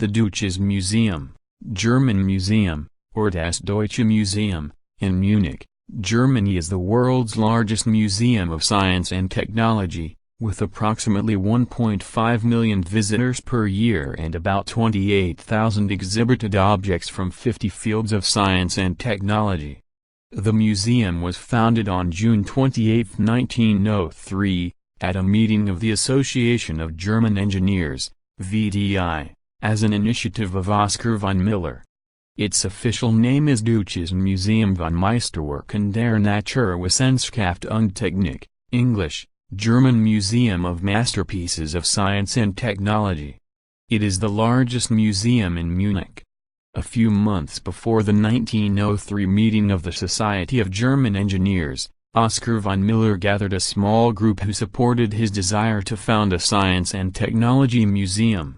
The Deutsches Museum, German museum, or das Deutsche Museum, in Munich, Germany is the world's largest museum of science and technology, with approximately 1.5 million visitors per year and about 28,000 exhibited objects from 50 fields of science and technology. The museum was founded on June 28, 1903, at a meeting of the Association of German Engineers, VDI, as an initiative of Oskar von Miller. Its official name is Deutsches Museum von Meisterwerken der Naturwissenschaft und Technik, English, German Museum of Masterpieces of Science and Technology. It is the largest museum in Munich. A few months before the 1903 meeting of the Society of German Engineers, Oskar von Miller gathered a small group who supported his desire to found a science and technology museum.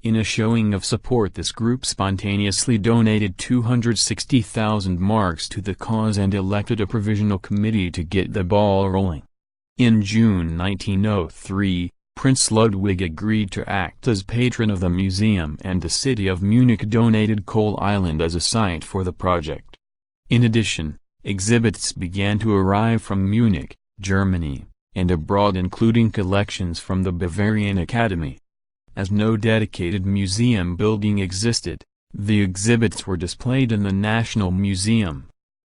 In a showing of support, this group spontaneously donated 260,000 marks to the cause and elected a provisional committee to get the ball rolling. In June 1903, Prince Ludwig agreed to act as patron of the museum, and the city of Munich donated Coal Island as a site for the project. In addition, exhibits began to arrive from Munich, Germany, and abroad, including collections from the Bavarian Academy. As no dedicated museum building existed, the exhibits were displayed in the National Museum.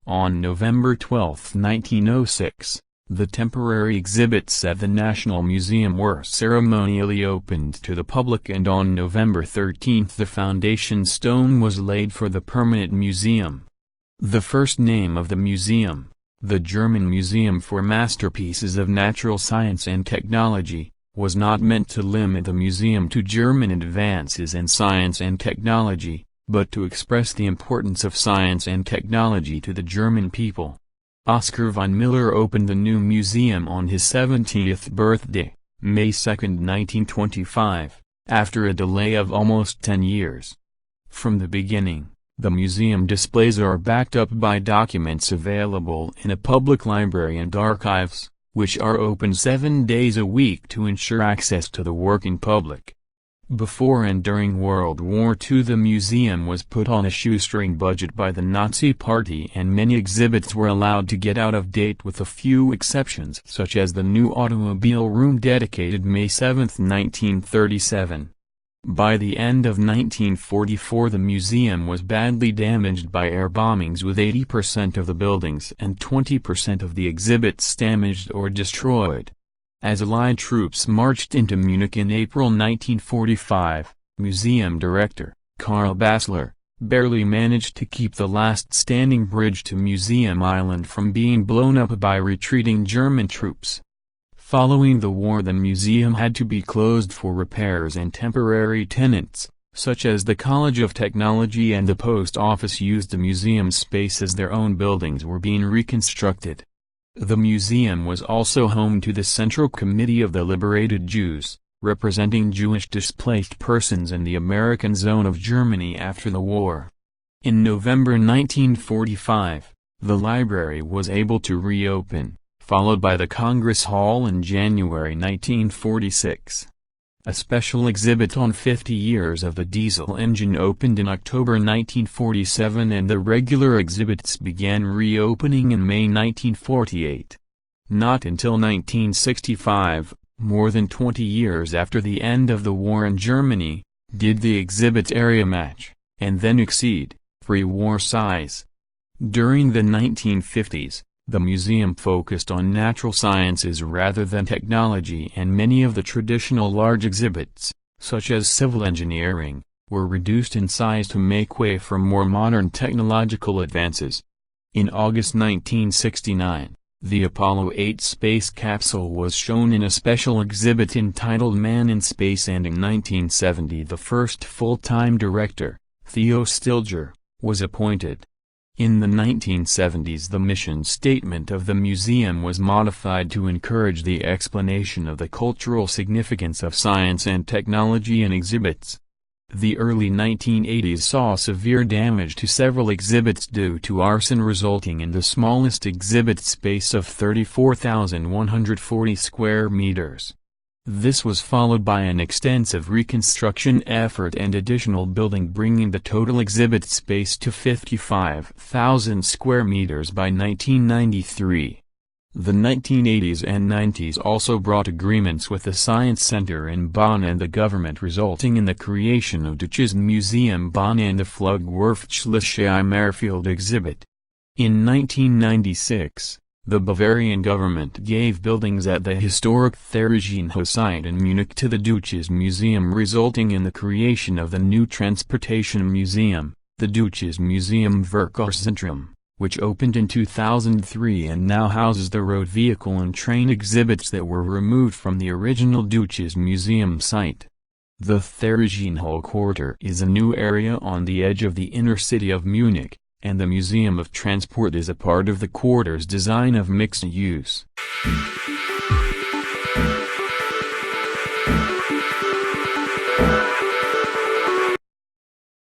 On November 12, 1906, the temporary exhibits at the National Museum were ceremonially opened to the public, and on November 13 the foundation stone was laid for the permanent museum. The first name of the museum, the German Museum for Masterpieces of Natural Science and Technology, was not meant to limit the museum to German advances in science and technology, but to express the importance of science and technology to the German people. Oskar von Miller opened the new museum on his 70th birthday, May 2, 1925, after a delay of almost 10 years. From the beginning, the museum displays are backed up by documents available in a public library and archives, which are open 7 days a week to ensure access to the working public. Before and during World War II, the museum was put on a shoestring budget by the Nazi Party, and many exhibits were allowed to get out of date, with a few exceptions, such as the new automobile room dedicated May 7, 1937. By the end of 1944, the museum was badly damaged by air bombings, with 80% of the buildings and 20% of the exhibits damaged or destroyed. As Allied troops marched into Munich in April 1945, museum director, Karl Bassler, barely managed to keep the last standing bridge to Museum Island from being blown up by retreating German troops. Following the war, the museum had to be closed for repairs, and temporary tenants, such as the College of Technology and the Post Office, used the museum space as their own buildings were being reconstructed. The museum was also home to the Central Committee of the Liberated Jews, representing Jewish displaced persons in the American zone of Germany after the war. In November 1945, the library was able to reopen, followed by the Congress Hall in January 1946. A special exhibit on 50 years of the diesel engine opened in October 1947, and the regular exhibits began reopening in May 1948. Not until 1965, more than 20 years after the end of the war in Germany, did the exhibit area match, and then exceed, pre-war size. During the 1950s, the museum focused on natural sciences rather than technology, and many of the traditional large exhibits, such as civil engineering, were reduced in size to make way for more modern technological advances. In August 1969, the Apollo 8 space capsule was shown in a special exhibit entitled Man in Space, and in 1970 the first full-time director, Theo Stilger, was appointed. In the 1970s, the mission statement of the museum was modified to encourage the explanation of the cultural significance of science and technology in exhibits. The early 1980s saw severe damage to several exhibits due to arson, resulting in the smallest exhibit space of 34,140 square meters. This was followed by an extensive reconstruction effort and additional building, bringing the total exhibit space to 55,000 square meters by 1993. The 1980s and 90s also brought agreements with the Science Center in Bonn and the government, resulting in the creation of Deutsches Museum Bonn and the Flugwirtschaftliche Airfield exhibit. In 1996, the Bavarian government gave buildings at the historic Theresienhof site in Munich to the Deutsches Museum, resulting in the creation of the new transportation museum, the Deutsches Museum Verkehrszentrum, which opened in 2003 and now houses the road vehicle and train exhibits that were removed from the original Deutsches Museum site. The Theresienhof quarter is a new area on the edge of the inner city of Munich, and the Museum of Transport is a part of the quarter's design of mixed use.